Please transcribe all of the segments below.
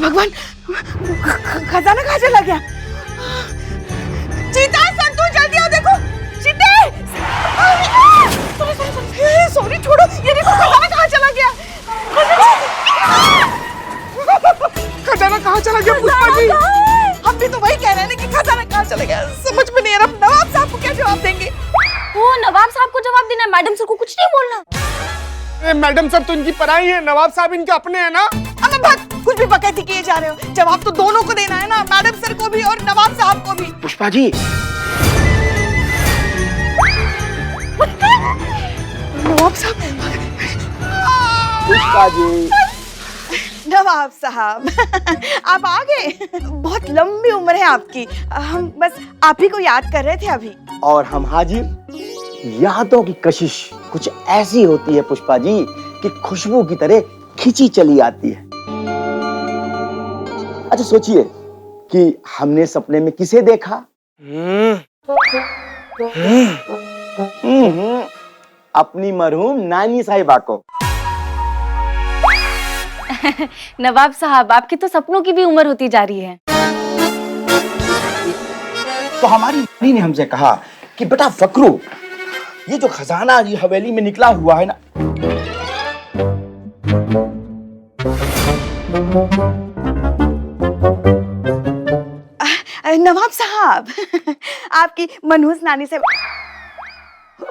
भगवान, खजाना कहाँ चला गया? चीता, संतू जल्दी आओ, देखो चीते। सॉरी, छोड़ो, ये देखो खजाना कहाँ चला गया? खजाना कहाँ चला गया पुष्पा जी? हम भी तो वही कह रहे हैं कि खजाना कहाँ चला गया, समझ में नहीं आ रहा। नवाब साहब को क्या जवाब देंगे? वो नवाब साहब को जवाब देना, मैडम सर को कुछ नहीं बोलना। मैडम सर तो इनकी पराई है, नवाब साहब इनके अपने हैं ना। अबे बस कुछ भी बकैती किए जा रहे हो, जवाब तो दोनों को देना है ना, मैडम सर को भी और नवाब साहब को भी। पुष्पा जी, नवाब साहब, पुष्पा जी, नवाब साहब आप आ गए। बहुत लंबी उम्र है आपकी, हम बस आप ही को याद कर रहे थे अभी। और हम हाजिर। यादों की कशिश कुछ ऐसी होती है पुष्पा जी कि खुशबू की तरह खिंची चली आती है। अच्छा सोचिए कि हमने सपने में किसे देखा? अपनी मरहूम नानी साहिबा को। नवाब साहब, आपकी तो सपनों की भी उम्र होती जा रही है। तो हमारी नानी ने हमसे कहा कि बेटा फकरू, ये जो खजाना ये हवेली में निकला हुआ है ना, नवाब साहब आपकी मनहूस नानी से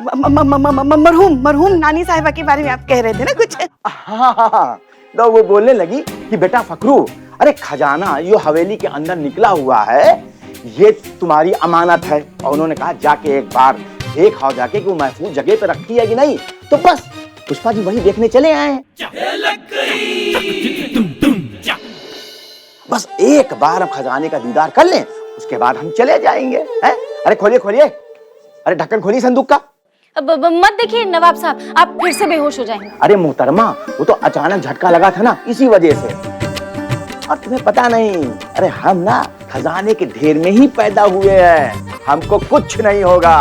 मरहूम नानी साहिबा के बारे में आप कह रहे थे ना कुछ? हाँ, तो वो बोलने लगी कि बेटा फकरू, अरे खजाना ये हवेली के अंदर निकला हुआ है, ये तुम्हारी अमानत है। और उन्होंने कहा जाके एक बार देख आओ जाके कि वो महफूज जगह पे रखी है कि नहीं। तो बस पुष्पा जी वही देखने चले आए हैं। बस एक बार हम खजाने का दीदार कर लें, उसके बाद हम चले जाएंगे। हैं? अरे खोलिए खोलिए, अरे ढक्कन खोलिए संदूक का। अब मत देखिए नवाब साहब, आप फिर से बेहोश हो जाएंगे। अरे मोहतरमा, वो तो अचानक झटका लगा था ना, इसी वजह से। और तुम्हें पता नहीं, अरे हम ना खजाने के ढेर में ही पैदा हुए हैं, हमको कुछ नहीं होगा।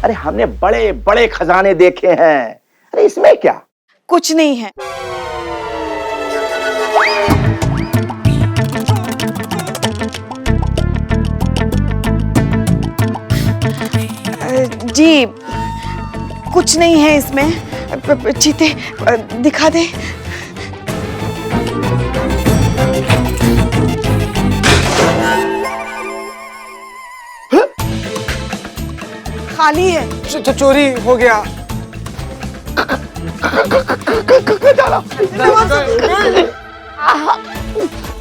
अरे हमने बड़े बड़े खजाने देखे हैं, अरे इसमें क्या? कुछ नहीं है। जी कुछ नहीं है इसमें। चीते दिखा दे। खाली है। चोरी हो गया।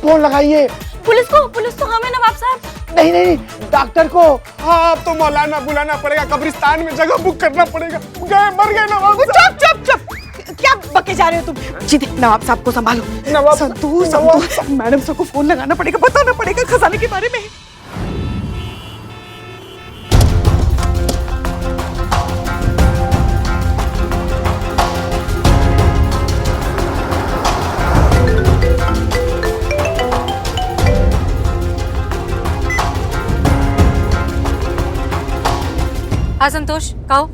फोन लगाइए। पुलिस को हमें नवाब साहब। नहीं नहीं, डॉक्टर को। हाँ, अब तो मौलाना बुलाना पड़ेगा, कब्रिस्तान में जगह बुक करना पड़ेगा। गए, मर गए नवाब साहब। चुप, क्या बके जा रहे हो तुम? चीते नवाब साहब को संभालो। संतू मैडम सर को फोन लगाना पड़ेगा, बताना पड़ेगा खजाने के बारे में। हाँ संतोष, कहो।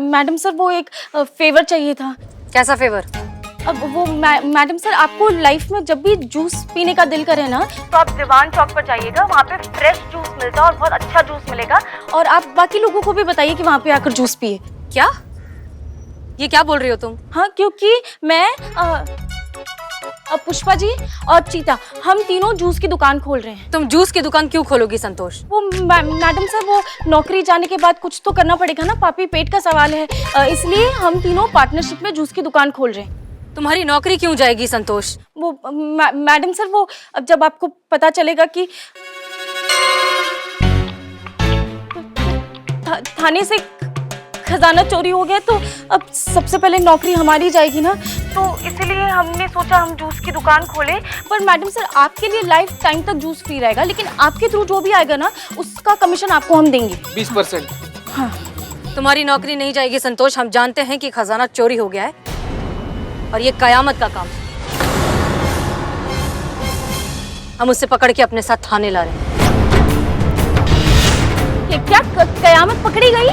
मैडम सर, वो एक फेवर चाहिए था। कैसा फेवर? अब वो मैडम सर, आपको लाइफ में जब भी जूस पीने का दिल करे ना, तो आप दीवान चौक पर जाइएगा, वहाँ पे फ्रेश जूस मिलता है और बहुत अच्छा जूस मिलेगा। और आप बाकी लोगों को भी बताइए कि वहाँ पे आकर जूस पिए। क्या? ये क्या बोल रही हो तुम? हाँ, क्योंकि मैं पुष्पा जी और चीता, हम तीनों जूस की दुकान खोल रहे हैं। तुम जूस की दुकान क्यों खोलोगी संतोष? वो मैडम सर, वो नौकरी जाने के बाद कुछ तो करना पड़ेगा ना, पापी पेट का सवाल है, इसलिए हम तीनों पार्टनरशिप में जूस की दुकान खोल रहे हैं। तुम्हारी नौकरी क्यों जाएगी संतोष? वो मैडम सर, वो अब जब आपको पता चलेगा कि थाने से खजाना चोरी हो गया, तो अब सबसे पहले नौकरी हमारी जाएगी ना, तो इसीलिए हमने सोचा हम जूस की दुकान खोले। पर मैडम सर, आपके लिए लाइफ टाइम तक जूस फ्री रहेगा, लेकिन आपके थ्रू जो भी आएगा ना, उसका कमीशन आपको हम देंगे 20%। हाँ। तुम्हारी नौकरी नहीं जाएगी संतोष, हम जानते हैं कि खजाना चोरी हो गया है और ये कयामत का काम है। हम उसे पकड़ के अपने साथ थाने ला रहे हैं। ये क्या कयामत पकड़ी गई?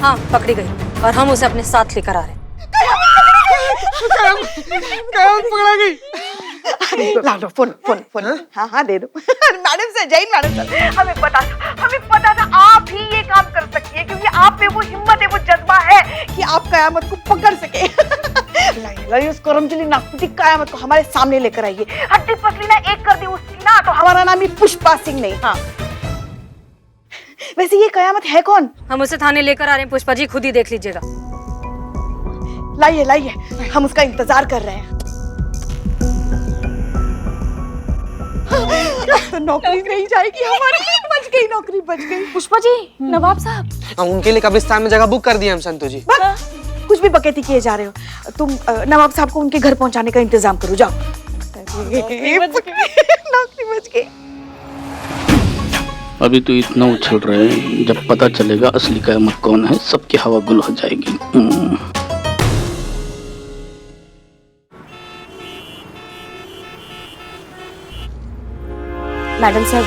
हाँ, पकड़ी गई और हम उसे अपने साथ लेकर आ रहे हैं। कयामत पकड़ा गई। ला लो फोन फोन फोन। हाँ हाँ दे दो। Madam sir, Jain madam sir, हमें पता था आप ही ये काम कर सकती है, क्योंकि आप में वो हिम्मत है, वो जज्बा है कि आप कयामत को पकड़ सके। लाइए उस करमचली नागपुटी कयामत को हमारे सामने लेकर आइए। हड्डी पसली ना एक कर दी उसकी ना, तो हमारा नाम ही पुष्पा सिंह नहीं। हाँ वैसे ये कयामत है कौन? हम उसे थाने लेकर आ रहे हैं पुष्पा जी, खुद ही देख लीजिएगा। लाइए लाइए, हम उसका इंतजार कर रहे हैं। तो नौकरी नहीं जाएगी हमारी, बच गई नौकरी, बच गई। पुष्पा जी, नवाब साहब। हम उनके लिए कब्रिस्तान में जगह बुक कर दिया हम संतोष जी। कुछ भी बकैती किए जा रहे हो तुम। नवाब साहब को उनके घर पहुंचाने का इंतजाम करो, जाओ। नौकरी बच गई। अभी तो इतना उछल रहे हैं, जब पता चलेगा असली कयामत कौन है, सबकी हवा गुल हो जाएगी। मैडम साहब,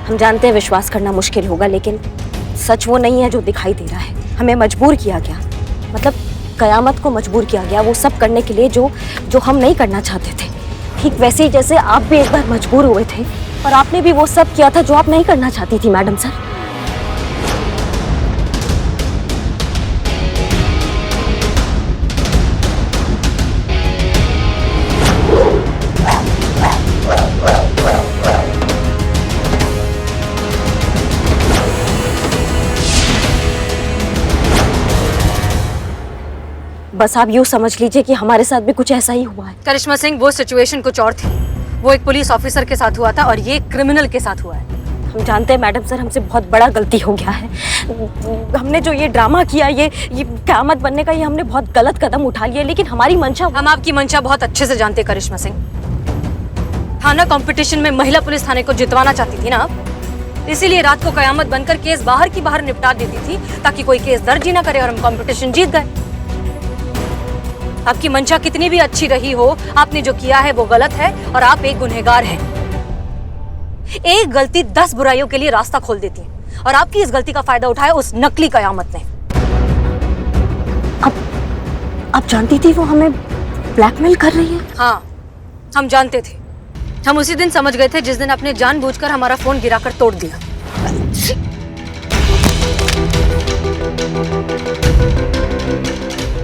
हम जानते हैं विश्वास करना मुश्किल होगा, लेकिन सच वो नहीं है जो दिखाई दे रहा है। हमें मजबूर किया गया, मतलब कयामत को मजबूर किया गया वो सब करने के लिए जो हम नहीं करना चाहते थे। ठीक वैसे ही जैसे आप भी एक बार मजबूर हुए थे और आपने भी वो सब किया था जो आप नहीं करना चाहती थी मैडम सर। बस आप यूँ समझ लीजिए कि हमारे साथ भी कुछ ऐसा ही हुआ है। करिश्मा सिंह, वो सिचुएशन कुछ और थी। वो एक पुलिस ऑफिसर के साथ हुआ था और ये क्रिमिनल के साथ हुआ है। हम जानते हैं मैडम सर, हमसे बहुत बड़ा गलती हो गया है। हमने जो ये ड्रामा किया, ये क़यामत बनने का, ये हमने बहुत गलत कदम उठा लिया, लेकिन हमारी मंशा। हम आपकी मंशा बहुत अच्छे से जानते हैं करिश्मा सिंह। थाना कंपटीशन में महिला पुलिस थाने को जितवाना चाहती थी ना आप, इसीलिए रात को कयामत बनकर केस बाहर की बाहर निपटा देती थी ताकि कोई केस दर्ज ही ना करे और हम कंपटीशन जीत गए। आपकी मंशा कितनी भी अच्छी रही हो, आपने जो किया है वो गलत है और आप एक गुनहगार हैं। एक गलती 10 बुराइयों के लिए रास्ता खोल देती है और आपकी इस गलती का फायदा उठाया उस नकली कयामत ने। आप जानती थी वो हमें ब्लैकमेल कर रही है? हाँ, हम जानते थे। हम उसी दिन समझ गए थे जिस दिन आपने जानबूझकर हमारा फोन गिराकर तोड़ दिया।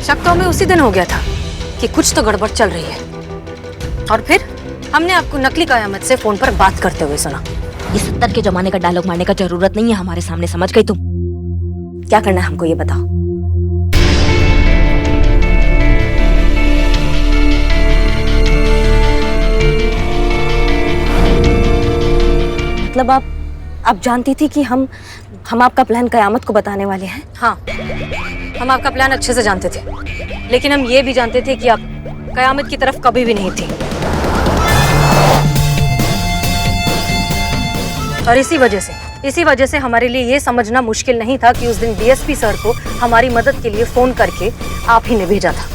शक तो हमें उसी दिन हो गया था कि कुछ तो गड़बड़ चल रही है। और फिर हमने आपको नकली कयामत से फोन पर बात करते हुए सुना। ये 70 के जमाने का डायलॉग मारने का जरूरत नहीं है हमारे सामने, समझ गई तुम? क्या करना है हमको ये बताओ। मतलब आप जानती थी कि हम आपका प्लान कयामत को बताने वाले हैं? हाँ, हम आपका प्लान अच्छे से जानते थे, लेकिन हम ये भी जानते थे कि आप कयामत की तरफ कभी भी नहीं थे। और इसी वजह से हमारे लिए ये समझना मुश्किल नहीं था कि उस दिन डीएसपी सर को हमारी मदद के लिए फोन करके आप ही ने भेजा था।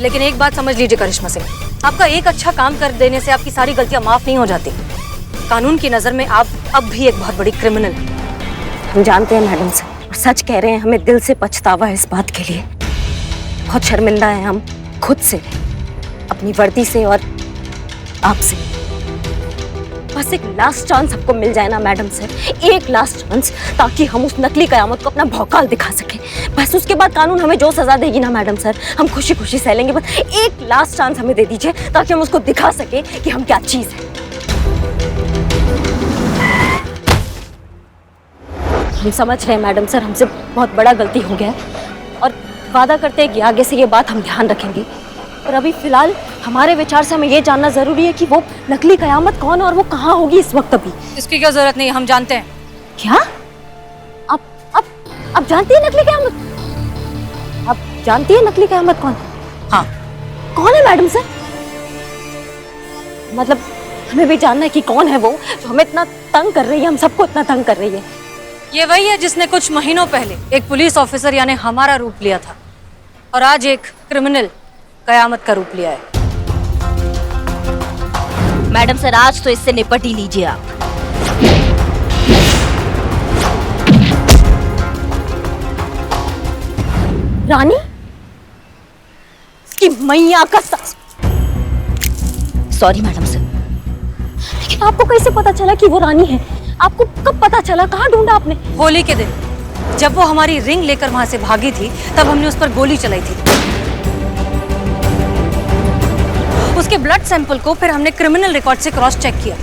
लेकिन एक बात समझ लीजिए करिश्मा सिंह, आपका एक अच्छा काम कर देने से आपकी सारी गलतियां माफ नहीं हो जाती। कानून की नजर में आप अब भी एक बहुत बड़ी क्रिमिनल हैं। हम जानते हैं मैडम सर, और सच कह रहे हैं, हमें दिल से पछतावा है इस बात के लिए। बहुत शर्मिंदा हैं हम खुद से, अपनी वर्दी से और आपसे। बस एक लास्ट चांस हमको मिल जाए ना मैडम सर, एक लास्ट चांस, ताकि हम उस नकली कयामत को अपना भौकाल दिखा सके। बस उसके बाद कानून हमें जो सजा देगी ना मैडम सर, हम खुशी खुशी सह लेंगे। बस एक लास्ट चांस हमें दे दीजिए ताकि हम उसको दिखा सके कि हम क्या चीज है। हम समझ रहे हैं मैडम सर, हमसे बहुत बड़ा गलती हो गया है और वादा करते हैं कि आगे से ये बात हम ध्यान रखेंगे। और अभी फिलहाल हमारे विचार से हमें ये जानना जरूरी है कि वो नकली कयामत कौन है और वो कहाँ होगी इस वक्त। अभी इसकी क्या जरूरत नहीं है, हम जानते हैं। क्या आप जानती है नकली कयामत? आप जानती है नकली कयामत कौन है? हाँ। कौन है मैडम सर? मतलब हमें भी जानना है कि कौन है वो जो हमें इतना तंग कर रही है, हम सबको इतना तंग कर रही है। ये वही है जिसने कुछ महीनों पहले एक पुलिस ऑफिसर यानी हमारा रूप लिया था और आज एक क्रिमिनल कयामत का रूप लिया है। मैडम सर, आज तो इससे निपट ही लीजिए आप। रानी? आपकी मैया का सॉरी मैडम सर, लेकिन आपको कैसे पता चला कि वो रानी है? आपको कब पता चला? कहाँ ढूंढा आपने? होली के दिन जब वो हमारी रिंग लेकर वहां से भागी थी, तब हमने उस पर गोली चलाई थी। उसके ब्लड सैंपल को फिर हमने क्रिमिनल रिकॉर्ड से क्रॉस चेक किया,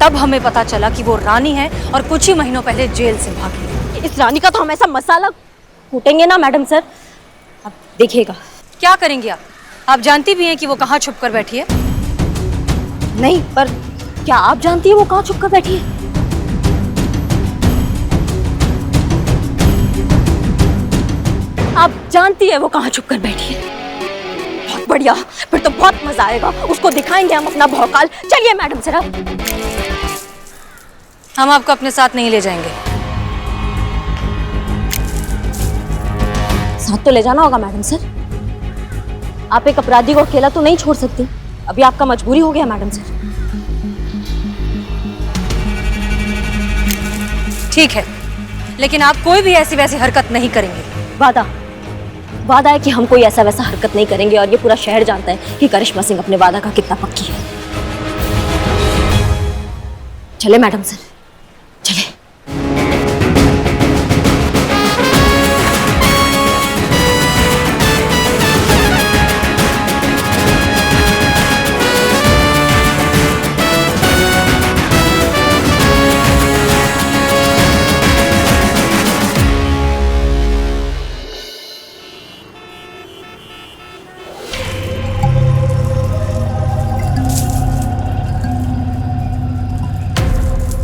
तब हमें पता चला कि वो रानी है और कुछ ही महीनों पहले जेल से भागी है। इस रानी का तो हम ऐसा मसाला कूटेंगे ना मैडम सर, अब देखिएगा। क्या करेंगे आप जानती भी हैं कि वो कहाँ छुप कर बैठी है? नहीं, पर क्या आप जानती है वो कहाँ छुप कर बैठी है? आप जानती है वो कहाँ छुप कर बैठी है? बहुत बढ़िया, फिर तो बहुत मजा आएगा, उसको दिखाएंगे हम अपना भौकाल। चलिए मैडम सर, हम आपको अपने साथ नहीं ले जाएंगे। साथ तो ले जाना होगा मैडम सर, आप एक अपराधी को अकेला तो नहीं छोड़ सकती, अभी आपका मजबूरी हो गया मैडम सर। ठीक है, लेकिन आप कोई भी ऐसी वैसी हरकत नहीं करेंगे। वादा है कि हम कोई ऐसा वैसा हरकत नहीं करेंगे, और ये पूरा शहर जानता है कि करिश्मा सिंह अपने वादा का कितना पक्की है। चले मैडम सर, चले।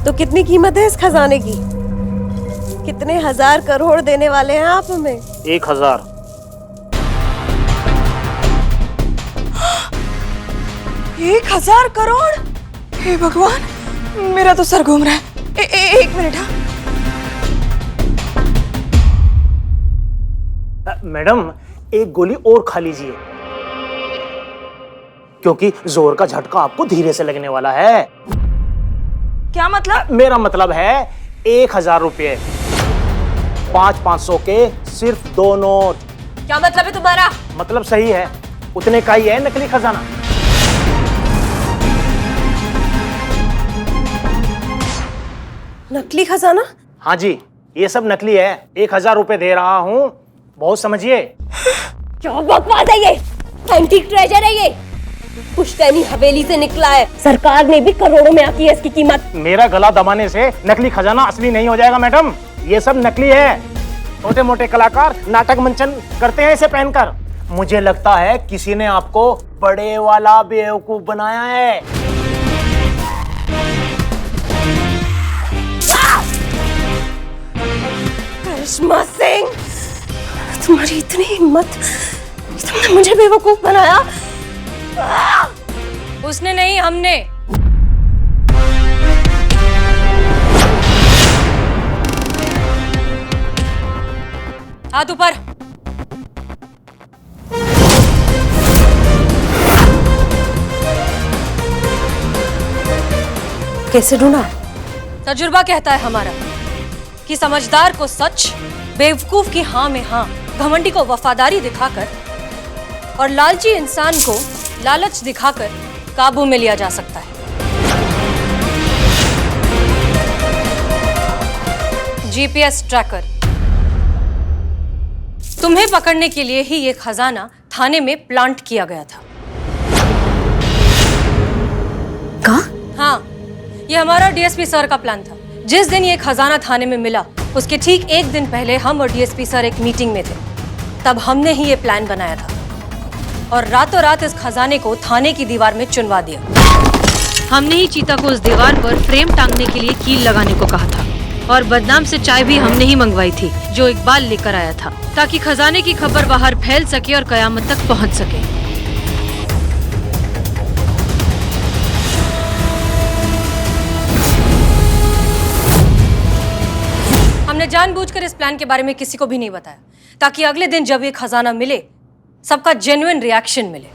तो कितनी कीमत है इस खजाने की? कितने हजार करोड़ देने वाले हैं आप हमें? 1000। एक 1000 करोड़? हे भगवान, मेरा तो सर घूम रहा है। एक मिनट। मैडम, एक गोली और खा लीजिए, क्योंकि जोर का झटका आपको धीरे से लगने वाला है। क्या मतलब? मेरा मतलब है 1000 रुपये, 500 के सिर्फ 2 नोट। क्या मतलब है तुम्हारा? मतलब सही है, उतने का ही है नकली खजाना। नकली खजाना? हाँ जी, ये सब नकली है। 1000 रुपये दे रहा हूँ, बहुत समझिए। क्या बकवास है ये? एंटीक ट्रेजर है ये, पुश्तैनी हवेली से निकला है, सरकार ने भी करोड़ों में आती है इसकी कीमत। मेरा गला दबाने से नकली खजाना असली नहीं हो जाएगा मैडम, ये सब नकली है। छोटे मोटे कलाकार नाटक मंचन करते हैं इसे पहनकर। मुझे लगता है किसी ने आपको बड़े वाला बेवकूफ बनाया है। करिश्मा सिंह, तुम्हारी इतनी हिम्मत, तुमने मुझे बेवकूफ बनाया। उसने नहीं, हमने। हाथ ऊपर। कैसे ढूंढा? तजुर्बा कहता है हमारा कि समझदार को सच, बेवकूफ की हाँ में हाँ, घमंडी को वफादारी दिखाकर और लालची इंसान को लालच दिखाकर काबू में लिया जा सकता है। GPS tracker. तुम्हें पकड़ने के लिए ही ये खजाना थाने में प्लांट किया गया था। कहाँ? हाँ, ये हमारा डीएसपी सर का प्लान था। जिस दिन ये खजाना थाने में मिला, उसके ठीक एक दिन पहले हम और डीएसपी सर एक मीटिंग में थे। तब हमने ही ये प्लान बनाया था और रातों रात इस खजाने को थाने की दीवार में चुनवा दिया। हमने ही चीता को उस दीवार पर फ्रेम टांगने के लिए कील लगाने को कहा था, और बदनाम से चाय भी हमने ही मंगवाई थी, जो इकबाल लेकर आया था, ताकि खजाने की खबर बाहर फैल सके और कयामत तक पहुंच सके। हमने जानबूझकर इस प्लान के बारे में किसी को भी नहीं बताया, ताकि अगले दिन जब ये खजाना मिले, सबका जेन्युइन रिएक्शन मिले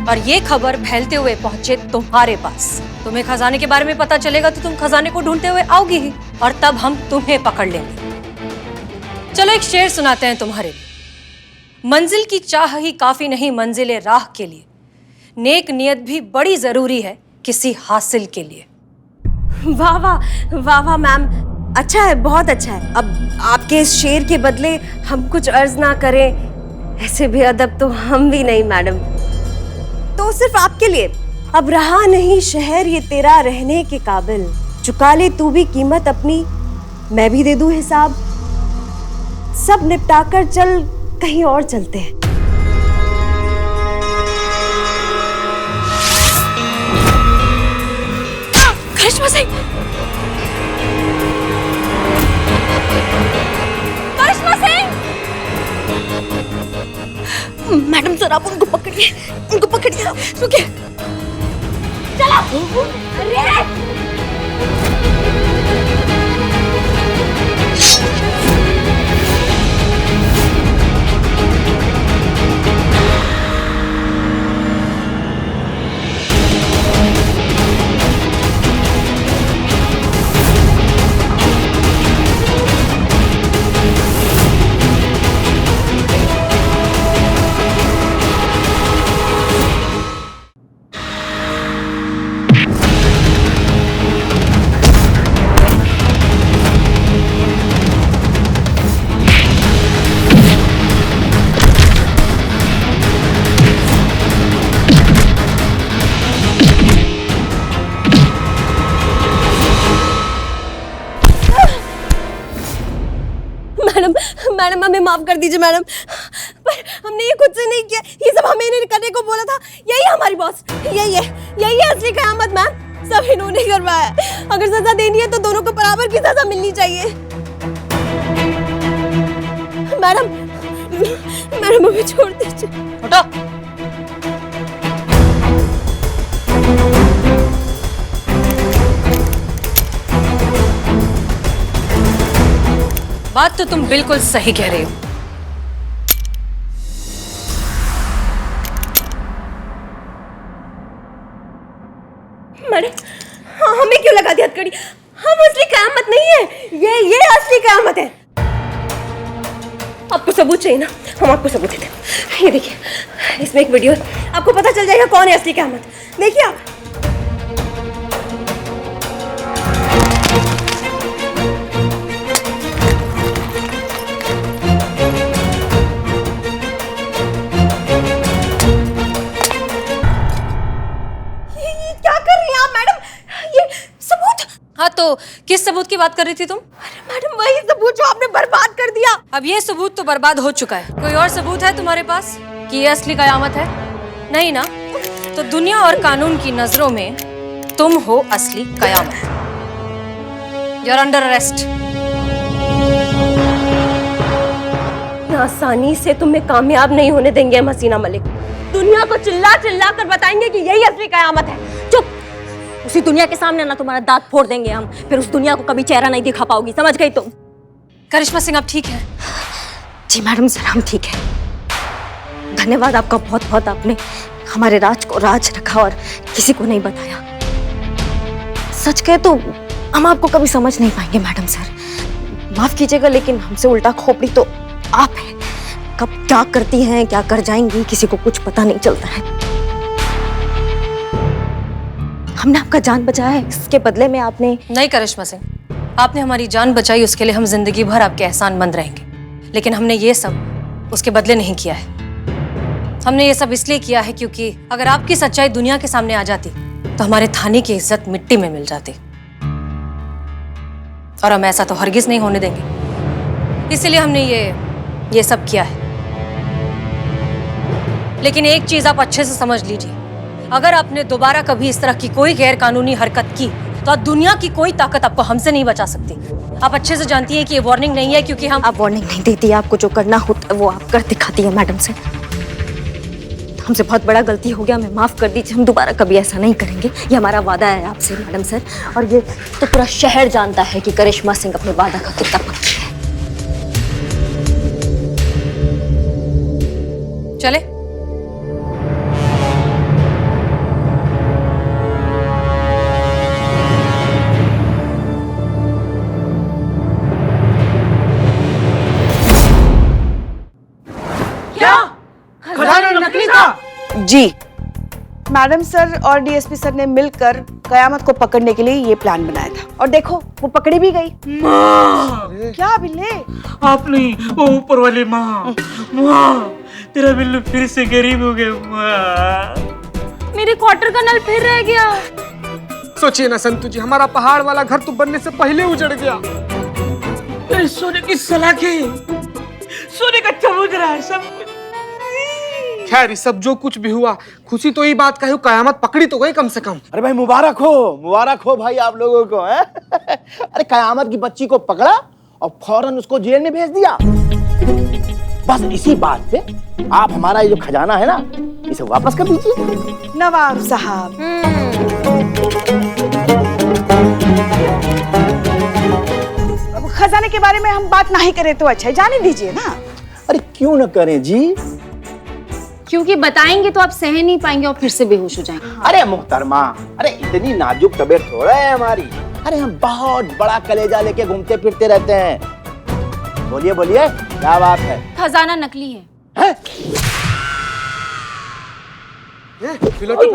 और ये खबर फैलते हुए पहुंचे तुम्हारे पास। तुम्हें खजाने के बारे में पता चलेगा तो तुम खजाने को ढूंढते हुए आओगी ही, और तब हम तुम्हें पकड़ लेंगे। चलो एक शेर सुनाते हैं तुम्हारे लिए। मंजिल की चाह ही काफी नहीं मंजिले राह के लिए, नेक नियत भी बड़ी जरूरी है किसी हासिल के लिए। वाह वाह वाह वाह मैम, अच्छा है, बहुत अच्छा है। अब आपके इस शेर के बदले हम कुछ अर्ज ना करें, ऐसे भी अदब तो हम भी नहीं मैडम। तो सिर्फ आपके लिए, अब रहा नहीं शहर ये तेरा रहने के काबिल, चुका ले तू भी कीमत अपनी, मैं भी दे दूं हिसाब, सब निपटाकर चल कहीं और चलते हैं। करिश्मा सिंह, करिश्मा सिंह! मैडम सर आप उनको पकड़िए, उनको पकड़िए, रुकिए। चलो। अरे मैडम हमें माफ कर दीजिए मैडम, पर हमने ये खुद से नहीं किया, ये सब हमें इन्हें करने को बोला था। यही हमारी बॉस, यही है असली कयामत मैम, सब इन्होंने करवाया। अगर सजा देनी है तो दोनों को बराबर की सजा मिलनी चाहिए। मैडम हमें छोड़ दीजिए। हटो। बात तो तुम बिल्कुल सही कह रही हो। मैडम हमें क्यों लगा दी हथकड़ी? हम असली कयामत नहीं है, ये असली कयामत है। आपको सबूत चाहिए ना, हम आपको सबूत देते हैं। ये देखिए, इसमें एक वीडियो है, आपको पता चल जाएगा कौन है असली कयामत। देखिए आप। हाँ तो किस सबूत की बात कर रही थी तुम? अरे मैडम वही सबूत जो आपने बर्बाद कर दिया। अब ये सबूत तो बर्बाद हो चुका है। कोई और सबूत है तुम्हारे पास कि ये असली कयामत है? नहीं ना? तो दुनिया और कानून की नजरों में तुम हो असली कयामत। You are under arrest. आसानी से तुम्हें कामयाब नहीं होने देंगे हम हसीना मलिक। दुनिया को चिल्ला चिल्ला कर बताएंगे कि यही असली कयामत है। चुप। उसी दुनिया के सामने ना तुम्हारा दांत फोड़ देंगे हम, फिर उस दुनिया को कभी चेहरा नहीं दिखा पाओगी, समझ गई तुम? करिश्मा सिंह आप ठीक है? जी मैडम सर हम ठीक है। धन्यवाद आपका बहुत बहुत, आपने हमारे राज को राज रखा और किसी को नहीं बताया। सच कहे तो हम आपको कभी समझ नहीं पाएंगे मैडम सर, माफ कीजिएगा, लेकिन हमसे उल्टा खोपड़ी तो आप हैं। कब क्या करती हैं क्या कर जाएंगी किसी को कुछ पता नहीं चलता है। हमने आपका जान बचाया है, इसके बदले में आपने नहीं करिश्मा सिंह, आपने हमारी जान बचाई, उसके लिए हम जिंदगी भर आपके एहसानमंद रहेंगे। लेकिन हमने ये सब उसके बदले नहीं किया है। हमने ये सब इसलिए किया है क्योंकि अगर आपकी सच्चाई दुनिया के सामने आ जाती तो हमारे थाने की इज्जत मिट्टी में मिल जाती, और हम ऐसा तो हरगिज नहीं होने देंगे। इसलिए हमने ये सब किया है। लेकिन एक चीज आप अच्छे से समझ लीजिए, अगर आपने दोबारा कभी इस तरह की कोई गैर कानूनी हरकत की तो दुनिया की कोई ताकत आपको हमसे नहीं बचा सकती। आप अच्छे से जानती हैं कि ये वार्निंग नहीं है, क्योंकि हम आप वार्निंग नहीं देती, आपको जो करना होता है वो आप कर दिखाती है मैडम से। हमसे बहुत बड़ा गलती हो गया, हमें माफ कर दीजिए, हम दोबारा कभी ऐसा नहीं करेंगे, ये हमारा वादा है आपसे मैडम सर। और ये तो पूरा शहर जानता है कि करिश्मा सिंह अपने वादा का कितना पक्की है। चले। क्या जी मैडम सर और डीएसपी सर ने मिलकर कयामत को पकड़ने के लिए ये प्लान बनाया था और देखो वो पकड़ी भी गई। क्या बिल्ले? आप नहीं, वो ऊपर वाली माँ। माँ, तेरा बिल्लू फिर से गरीब हो गया माँ। मेरे क्वार्टर का नल फिर रह गया। सोचिए ना संतू जी, हमारा पहाड़ वाला घर तो बनने से पहले उजड़ गया। अरे सोने की सलाखें, सोने का चबूतरा है सब कुछ। खैर ये सब जो कुछ भी हुआ, खुशी तो ये बात का है कयामत पकड़ी तो गई कम से कम। अरे भाई मुबारक हो भाई आप लोगों को हैं? अरे कयामत की बच्ची को पकड़ा और फौरन उसको जेल में भेज दिया। बस इसी बात पे आप हमारा ये जो खजाना है ना, इसे वापस कर दीजिए। नवाब साहब, अब खजाने के बारे में हम बात नहीं करें तो अच्छा है, जाने दीजिए ना। अरे क्यों न करें जी, क्योंकि बताएंगे तो आप सह नहीं पाएंगे और फिर से बेहोश हो जाएंगे। अरे मुहतरमा, अरे इतनी नाजुक तबीयत थोड़ा है हमारी। अरे हम बहुत बड़ा कलेजा लेके घूमते फिरते रहते हैं। बोलिए बोलिए क्या बात है? खजाना नकली है। हैं? फिलौटी